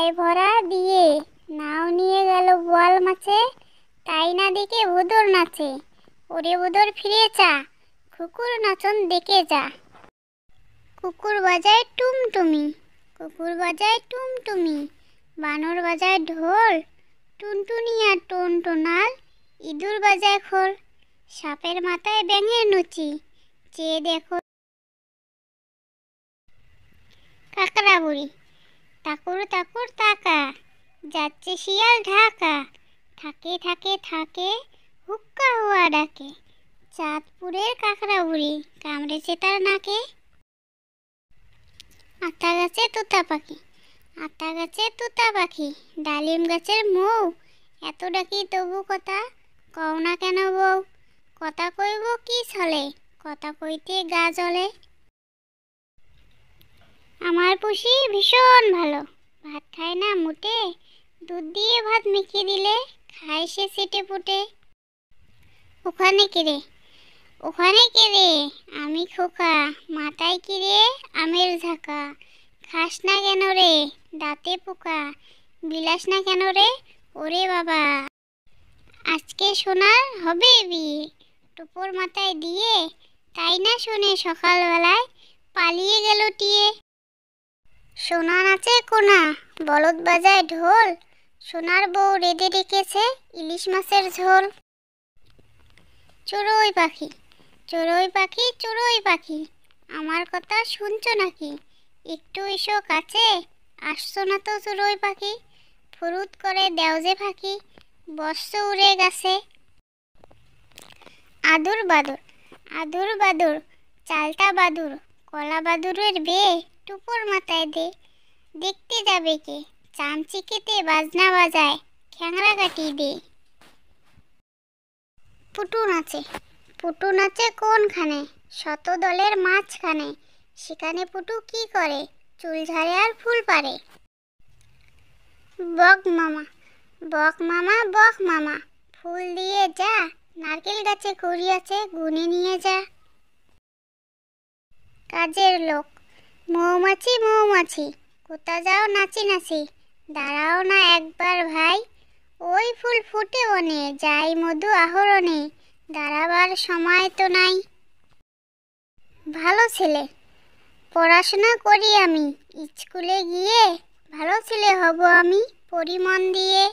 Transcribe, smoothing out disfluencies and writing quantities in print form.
গায়ে ভরা দিয়ে নাও নিয়ে গেল বোয়াল মাছে, তাই না দেখে ভোদর নাচে। ওরে ভোদর ফিরে চা, কুকুর নাচন দেখে যা। কুকুর বাজায় টুমটুমি, কুকুর বাজায় টুমটুমি, বানর বাজায় ঢোল, টুনটুনিয়া টুনটুনাল, ইঁদুর বাজায় খোল। সাপের মাথায় ব্যাঙের নুচি, চেয়ে দেখো কাকড়া বুড়ি। তাকুর তাকুর তাকা, যাচ্ছে শিয়াল ঢাকা, থাকে থাকে থাকে হুক্কা হুয়া ডাকে। চাঁদপুরের কাকড়া বুড়ি, কামড়েছে তার নাকে। আতা গাছে তোতা পাখি, আতা গাছে তোতা পাখি, ডালিম গাছের মৌ, এত ডাকি তবু কথা কও না কেন বউ। কথা কইব কি ছলে, কথা কইতে গা জ্বলে। আমার পুষি ভীষণ ভালো, ভাত খায় না মুটে, দুধ দিয়ে ভাত মেখে দিলে খায় সে চেটে পুটে। ওখানে কিরে, ওখানে কিরে, আমি খোকা, মাথায় কিরে আমের ঝাঁকা। খাস না কেন রে, দাঁতে পোকা, বিলাস না কেন রে, ওরে বাবা। আজকে সোনার হবে বিয়ে, টোপর মাথায় দিয়ে, তাই না শুনে সকালবেলায় পালিয়ে গেল টিয়ে। সোনা নাচে কোনা, বলদ বাজায় ঢোল, সোনার বউ রেঁধে রেখেছে ইলিশ মাছের ঝোল। চড়ুই পাখি, চড়ুই পাখি, চড়ুই পাখি, আমার কথা শুনছো নাকি? একটু এসো কাছে, আসছো না তো চড়ুই পাখি। ফুরুত করে দেও যে ফাঁকি, বস্ত্র উড়ে গেছে। আদুর বাদুর, আদুর বাদুর, চালটা বাদুর, কলা বাদুরের বে, টুপর মাথায় দে। দেখতে যাবে কে, চামচিকেতে বাজনা বাজায়, খ্যাংরা কাটি দে। পুটু নাচে, পুটু নাচে কোনখানে, শত দলের মাঝখানে, সেখানে পুটু কি করে, চুল ঝাড়ে আর ফুল পারে। বক মামা, বক মামা, বক মামা, ফুল দিয়ে যা, নারকেল গাছে কুড়ি আছে গুনে নিয়ে যা। কাজের লোক, মৌমাছি মৌমাছি, কোথা যাও নাচি নাচি, দাঁড়াও না একবার ভাই, ওই ফুল ফুটে বনে, যাই মধু আহরণে, দাঁড়াবার সময় তো নাই। ভালো ছেলে, পড়াশোনা করি আমি, স্কুলে গিয়ে ভালো ছেলে হব আমি, পড়ি মন দিয়ে।